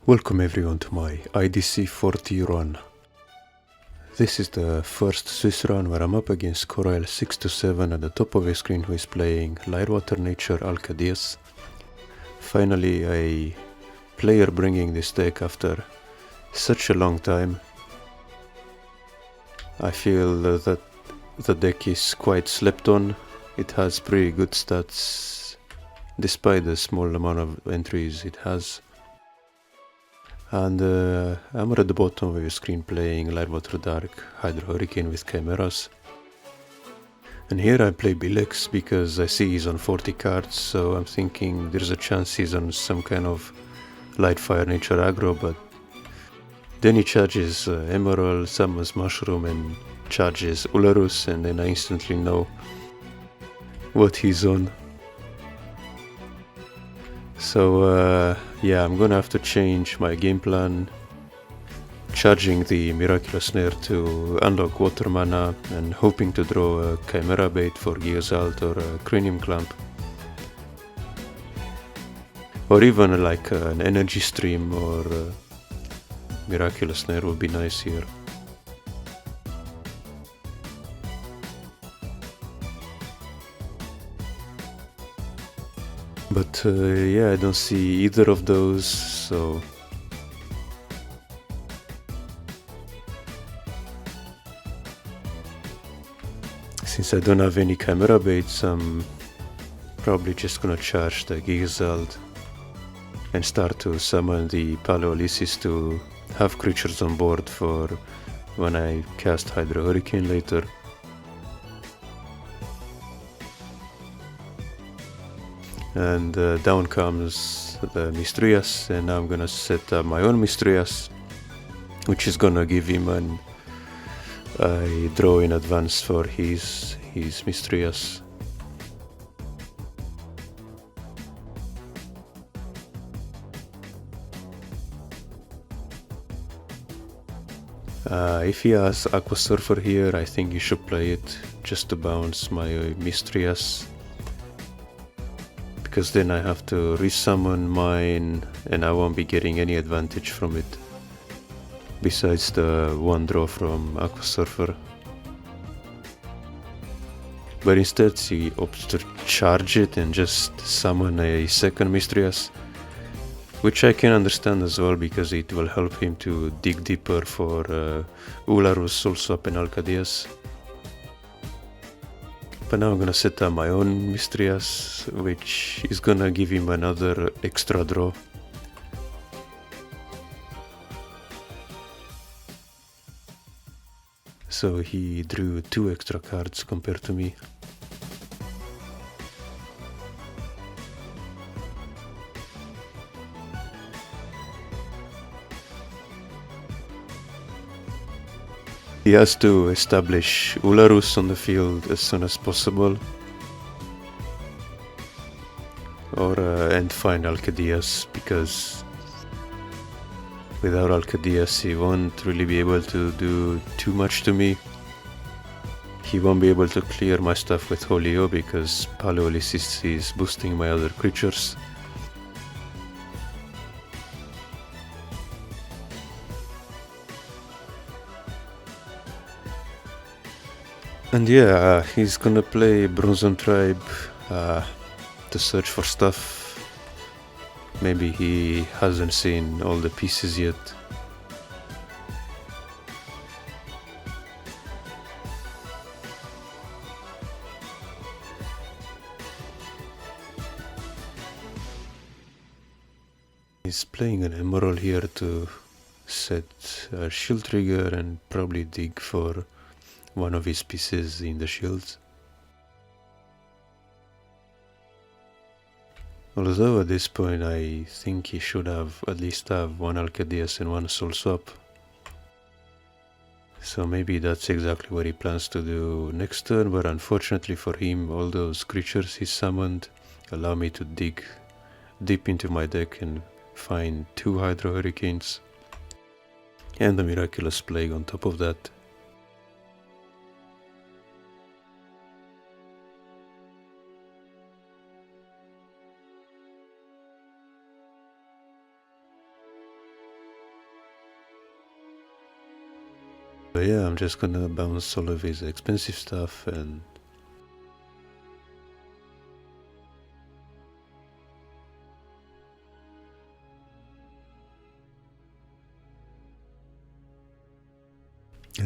Welcome everyone to my IDC 40 run. This is the first Swiss run where I'm up against corile627 at the top of the screen, who is playing LWD Hydro Alcadeias. Finally a player bringing this deck after such a long time. I feel that the deck is quite slept on. It has pretty good stats despite the small amount of entries it has. And I'm at the bottom of your screen playing LWD Hydro Hurricane with Chimeras. And here I play Bilex because I see he's on 40 cards, so I'm thinking there's a chance he's on some kind of light fire nature aggro, but then he charges Emerald, summons Mushroom and charges Ularus, and then I instantly know what he's on. So yeah, I'm gonna have to change my game plan, charging the Miraculous Snare to unlock water mana and hoping to draw a Chimera bait for Geosalt or a Cranium Clamp. Or even like an Energy Stream or Miraculous Snare would be nice here. But yeah, I don't see either of those, so since I don't have any Chimera baits, I'm probably just gonna charge the Geosalt and start to summon the Paleolysis to have creatures on board for when I cast Hydro Hurricane later. And down comes the Mistrias, and now I'm gonna set up my own Mistrias, which is gonna give him a draw in advance for his Mistrias. If he has Aqua Surfer here, I think you should play it just to bounce my Mistrias, because then I have to resummon mine and I won't be getting any advantage from it besides the one draw from Aqua Surfer. But instead he opts to charge it and just summon a second Mistrias, which I can understand as well because it will help him to dig deeper for Ularus, Soul Swap and Alcadeias. But now I'm gonna set up my own Mistrias, which is gonna give him another extra draw. So he drew 2 extra cards compared to me. He has to establish Ularus on the field as soon as possible, or and find Alcadeias, because without Alcadeias he won't really be able to do too much to me. He won't be able to clear my stuff with Holio because Paleolysis is boosting my other creatures. And yeah, he's gonna play Bronzon Tribe to search for stuff. Maybe he hasn't seen all the pieces yet. He's playing an Emerald here to set a shield trigger and probably dig for one of his pieces in the shields. Although at this point I think he should have at least have one Alcadeias and one Soul Swap. So maybe that's exactly what he plans to do next turn, but unfortunately for him, all those creatures he summoned allow me to dig deep into my deck and find 2 Hydro Hurricanes and the Miraculous Plague on top of that. But yeah, I'm just gonna bounce all of his expensive stuff and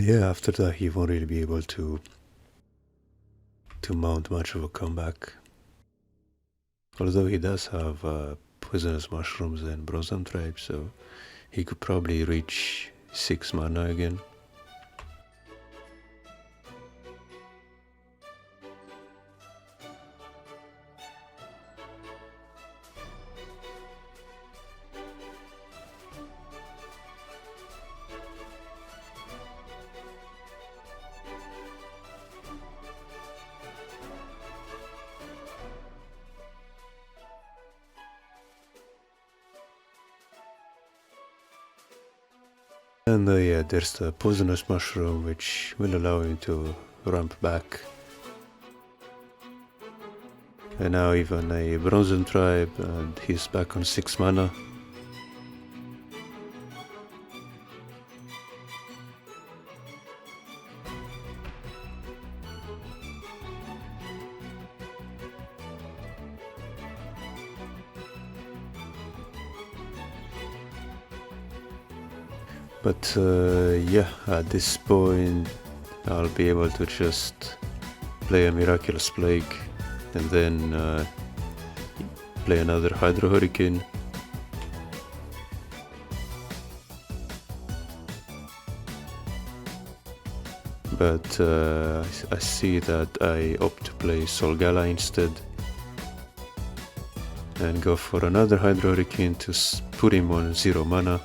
yeah, after that he won't really be able to mount much of a comeback. Although he does have poisonous mushrooms and Bronzem Tribe, so he could probably reach 6 mana again. And yeah, there's the poisonous mushroom, which will allow him to ramp back. And now even a Bronzen Tribe, and he's back on 6 mana. But yeah, at this point I'll be able to just play a Miraculous Plague and then play another Hydro Hurricane. But I see that I opt to play Solgala instead and go for another Hydro Hurricane to put him on 0 mana.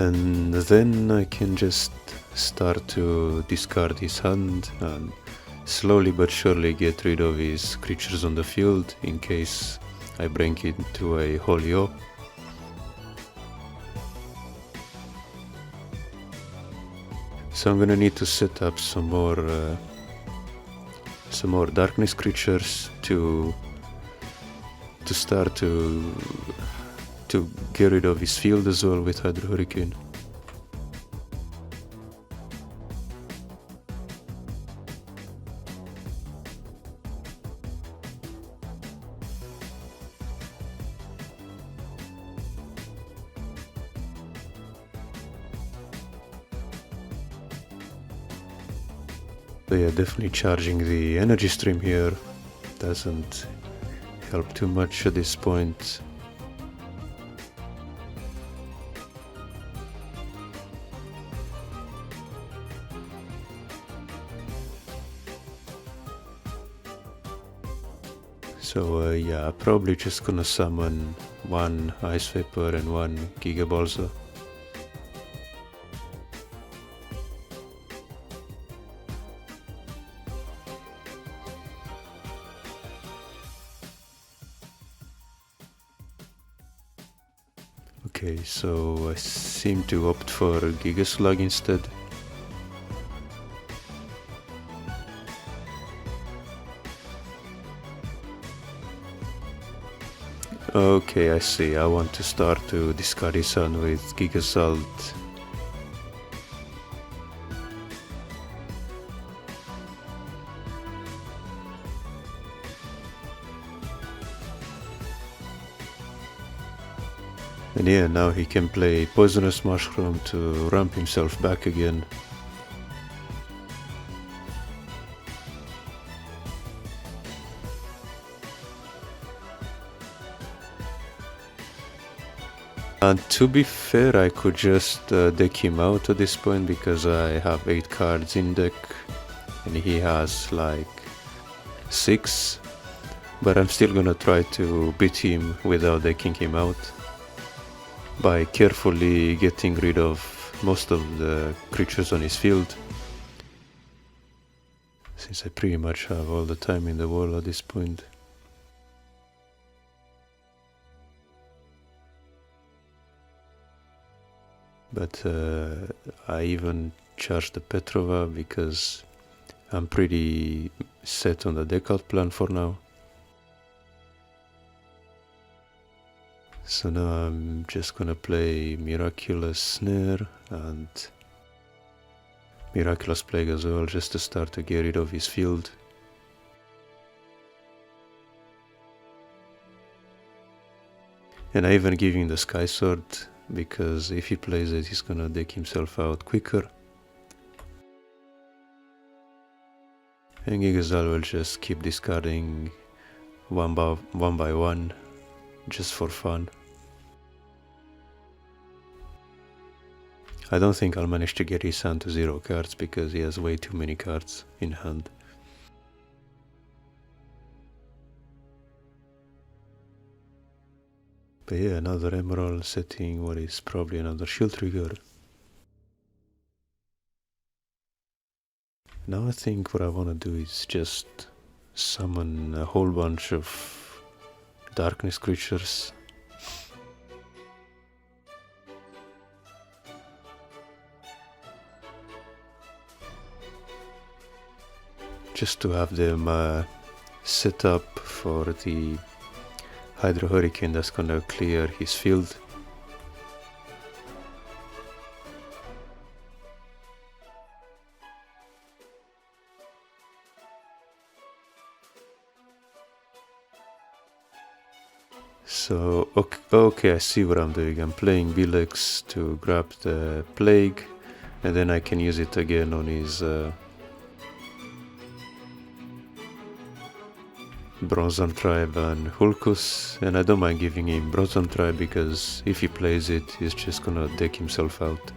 And then I can just start to discard his hand and slowly but surely get rid of his creatures on the field in case I break into a Holio. So I'm gonna need to set up some more darkness creatures to start to get rid of his field as well with Hydro Hurricane. So yeah, definitely charging the energy stream here doesn't help too much at this point. So yeah, probably just gonna summon 1 Ice Vapor and 1 Giga Balsa. Okay, so I seem to opt for Giga Slug instead. Okay, I see. I want to start to discard his hand with Giga Salt. And yeah, now he can play Poisonous Mushroom to ramp himself back again. And to be fair, I could just deck him out at this point because I have 8 cards in deck and he has like 6. But I'm still gonna try to beat him without decking him out by carefully getting rid of most of the creatures on his field, since I pretty much have all the time in the world at this point. But I even charged the Petrova because I'm pretty set on the deck out plan for now. So now I'm just gonna play Miraculous Snare and Miraculous Plague as well, just to start to get rid of his field. And I even give him the Sky Sword, because if he plays it, he's gonna deck himself out quicker. And Gigazal will just keep discarding one by one, just for fun. I don't think I'll manage to get his hand to 0 cards, because he has way too many cards in hand. But yeah, another Emerald setting what is probably another Shield Trigger. Now I think what I want to do is just summon a whole bunch of darkness creatures. Just to have them set up for the Hydro Hurricane that's gonna clear his field. So, okay, I see what I'm doing. I'm playing Bilex to grab the Plague, and then I can use it again on his Bronzan Tribe and Hulkus, and I don't mind giving him Bronzan Tribe, because if he plays it, he's just gonna deck himself out.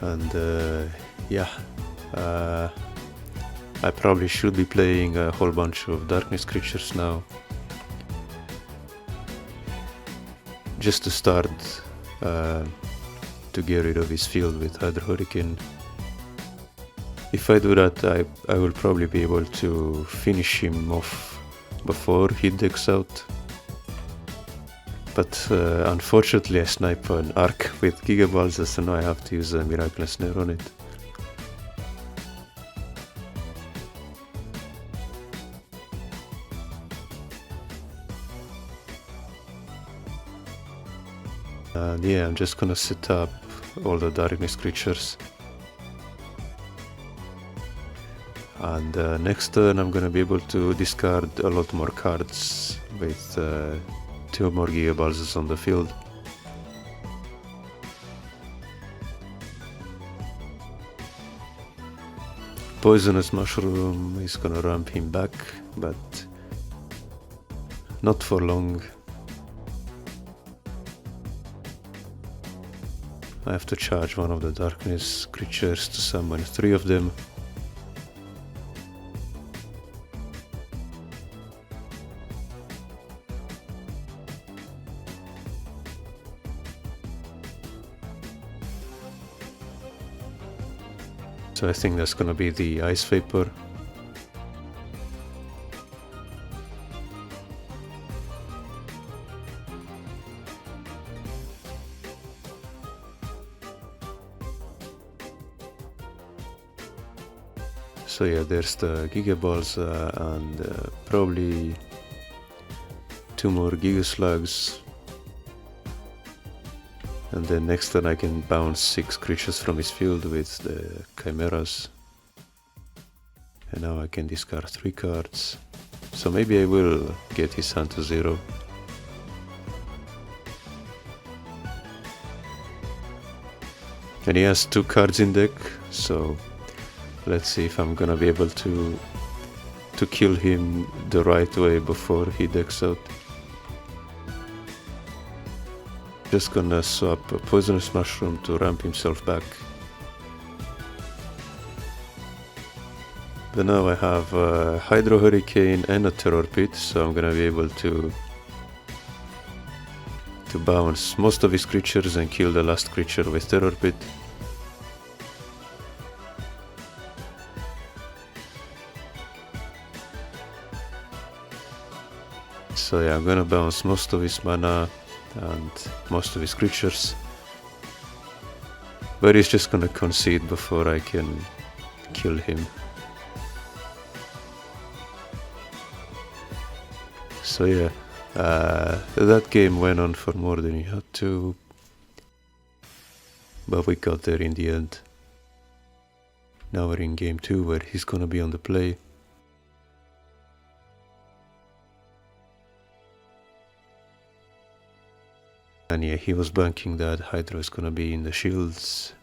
And yeah, I probably should be playing a whole bunch of darkness creatures now, just to start to get rid of his field with Hydro Hurricane. If I do that, I will probably be able to finish him off before he decks out. But unfortunately I snipe an Arc with Gigaballs, so now I have to use a Miraculous Snare on it. And yeah, I'm just gonna set up all the darkness creatures. And next turn I'm gonna be able to discard a lot more cards with 2 more Gigaballs on the field. Poisonous Mushroom is gonna ramp him back, but not for long. I have to charge one of the darkness creatures to summon 3 of them. So I think that's gonna be the Ice Vapor. So yeah, there's the Gigaballs and probably 2 more Gigaslugs. And then next turn I can bounce 6 creatures from his field with the Chimeras. And now I can discard 3 cards. So maybe I will get his hand to 0. And he has 2 cards in deck, so let's see if I'm gonna be able to kill him the right way before he decks out. Just gonna swap a Poisonous Mushroom to ramp himself back. But now I have a Hydro Hurricane and a Terror Pit, so I'm gonna be able to bounce most of his creatures and kill the last creature with Terror Pit. So yeah, I'm gonna bounce most of his mana and most of his creatures. But he's just gonna concede before I can kill him. So yeah, that game went on for more than it had to, but we got there in the end. Now we're in game 2 where he's gonna be on the play. And yeah, he was banking that Hydro is gonna be in the shields.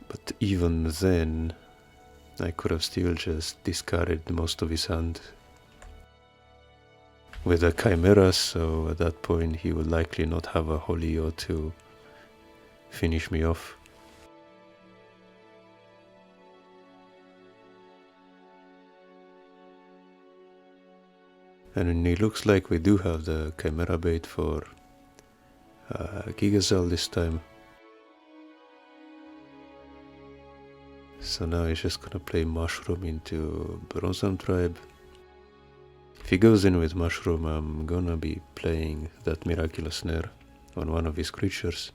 But even then, I could have still just discarded most of his hand with a Chimera, so at that point he would likely not have a Holio to finish me off. And it looks like we do have the Chimera bait for Gigazal this time. So now he's just gonna play Mushroom into Bronzan Tribe. If he goes in with Mushroom, I'm gonna be playing that Miraculous Snare on one of his creatures.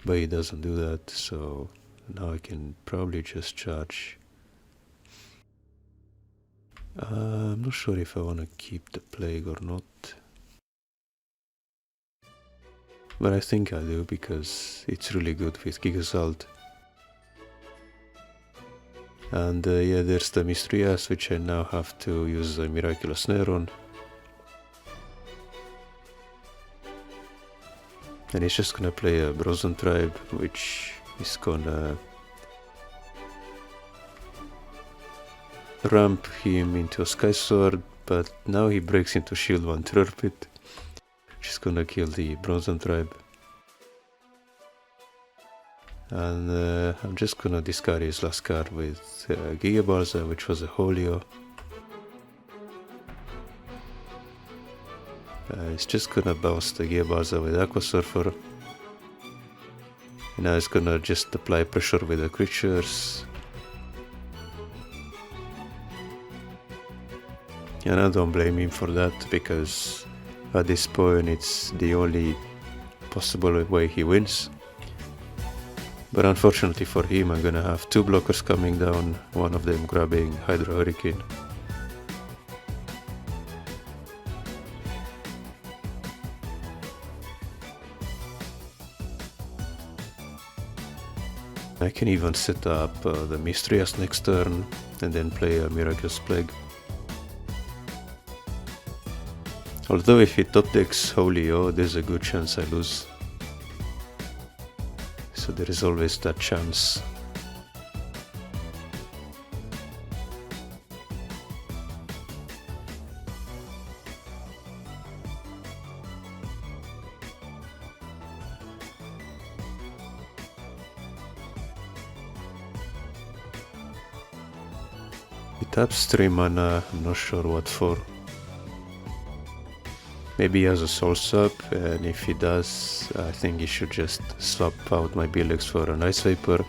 But he doesn't do that, so now I can probably just charge. I'm not sure if I want to keep the Plague or not. But I think I do, because it's really good with Gigasalt. And yeah, there's the Mystrias, which I now have to use a Miraculous Snare on. And he's just gonna play a Bronzan Tribe, which is gonna ramp him into a Sky Sword, but now he breaks into Shield 1 Turpit, which is gonna kill the Bronzan Tribe. And I'm just gonna discard his last card with Gigabarza, which was a Holio. It's just gonna bounce the Gigabarza with Aqua Surfer. And now it's gonna just apply pressure with the creatures. And I don't blame him for that, because at this point it's the only possible way he wins. But unfortunately for him, I'm gonna have 2 blockers coming down, one of them grabbing Hydro Hurricane. I can even set up the Mystrias next turn and then play a Miraculous Plague. Although if he top decks Holio, there's a good chance I lose. So there is always that chance. He taps 3 mana, I'm not sure what for. Maybe he has a Soul Swap, and if he does, I think he should just swap out my Belex for an Ice Vapor.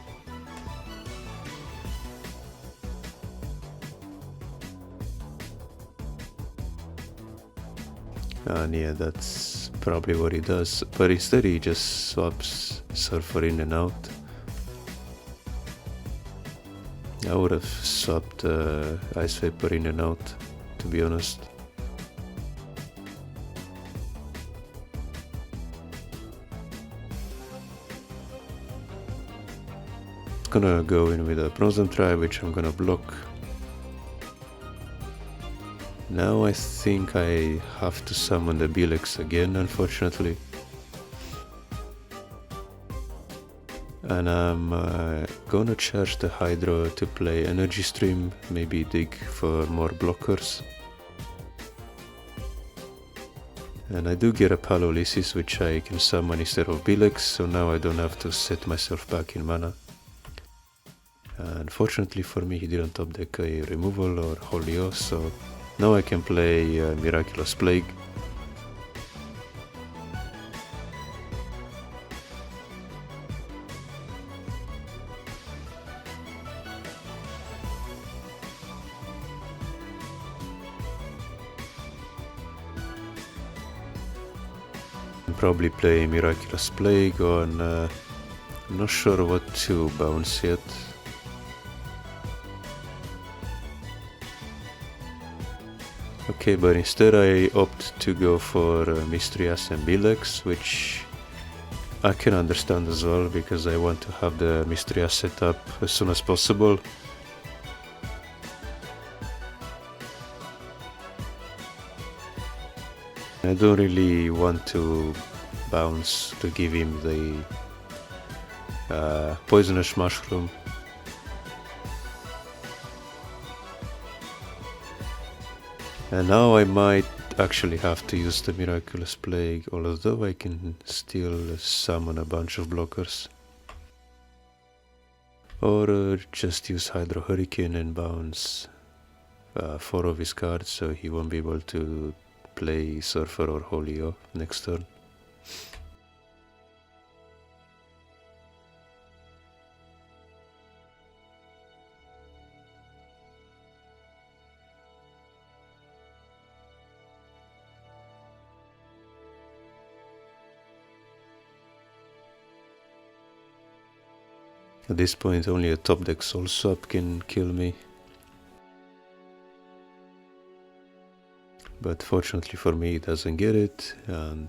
And yeah, that's probably what he does, but instead he just swaps Surfer in and out. I would have swapped Ice Vapor in and out, to be honest. Gonna go in with a Bronzan Tribe, which I'm gonna block. Now I think I have to summon the Belex again, unfortunately. And I'm gonna charge the Hydro to play Energy Stream, maybe dig for more blockers. And I do get a Palolysis, which I can summon instead of Belex, so now I don't have to set myself back in mana. Unfortunately for me, he didn't top deck a removal or Holio, so now I can play Miraculous Plague. And probably play Miraculous Plague on, I'm not sure what to bounce yet. Okay, but instead I opt to go for Mistrias and Bilex, which I can understand as well, because I want to have the Mistrias set up as soon as possible. I don't really want to bounce to give him the poisonous mushroom. And now I might actually have to use the Miraculous Plague, although I can still summon a bunch of blockers. Or just use Hydro Hurricane and bounce 4 of his cards, so he won't be able to play Surfer or Holio next turn. At this point only a top deck Soul Swap can kill me. But fortunately for me it doesn't get it, and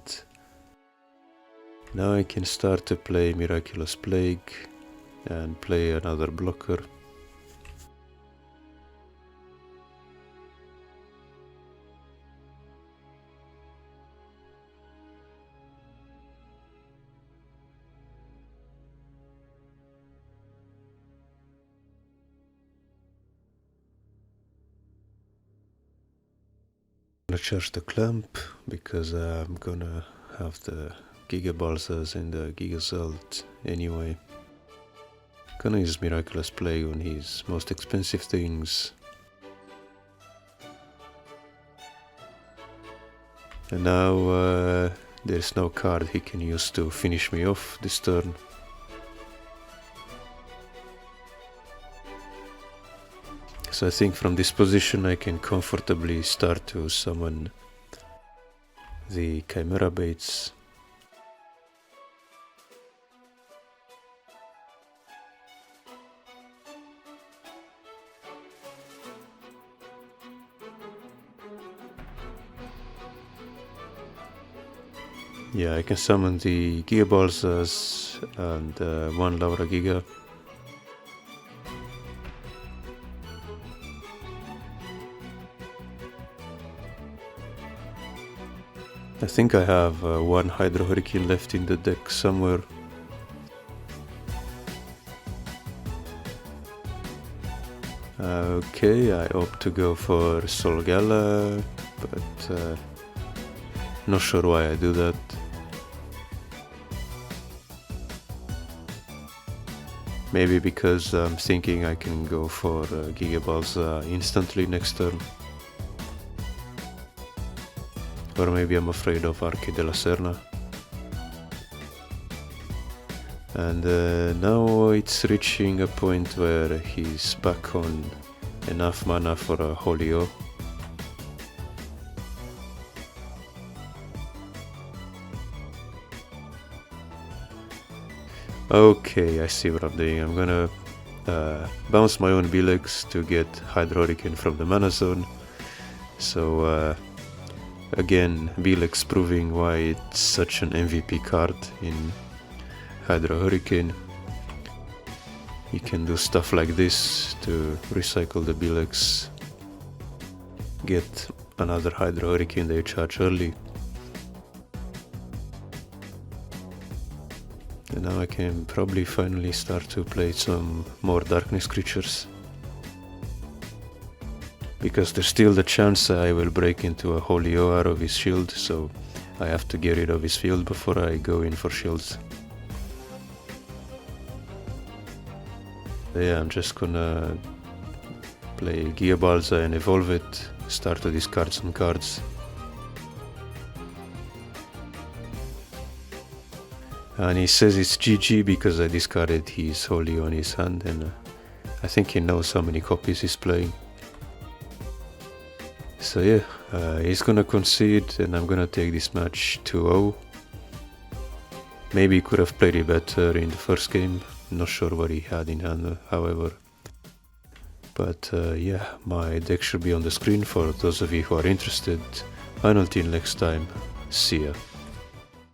now I can start to play Miraculous Plague and play another blocker. I'm gonna charge the clamp because I'm gonna have the Giga Balsas and the Giga Zelt anyway. Gonna use Miraculous Plague on his most expensive things. And now there's no card he can use to finish me off this turn. So I think from this position I can comfortably start to summon the Chimera Baits. Yeah, I can summon the Giga Balsas and 1 Laura Giga. I think I have 1 Hydro Hurricane left in the deck somewhere. Okay, I opt to go for Solgala, but not sure why I do that. Maybe because I'm thinking I can go for Giga Balsa instantly next turn. Or maybe I'm afraid of Arche de la Serna. And now it's reaching a point where he's back on enough mana for a Holio. Okay, I see what I'm doing. I'm gonna bounce my own Bilex to get Hydro Hurricane from the mana zone. So again, Bilex proving why it's such an MVP card in Hydro Hurricane. You can do stuff like this to recycle the Bilex, get another Hydro Hurricane that you charge early. And now I can probably finally start to play some more Darkness creatures. Because there's still the chance I will break into a Holy O out of his shield, so I have to get rid of his field before I go in for shields. Yeah, I'm just gonna play Giga Balsa and evolve it, start to discard some cards. And he says it's GG because I discarded his Holy on his hand, and I think he knows how many copies he's playing. So yeah, he's gonna concede and I'm gonna take this match 2-0. Maybe he could have played it better in the first game, not sure what he had in hand, however. But yeah, my deck should be on the screen for those of you who are interested. And until next time, see ya.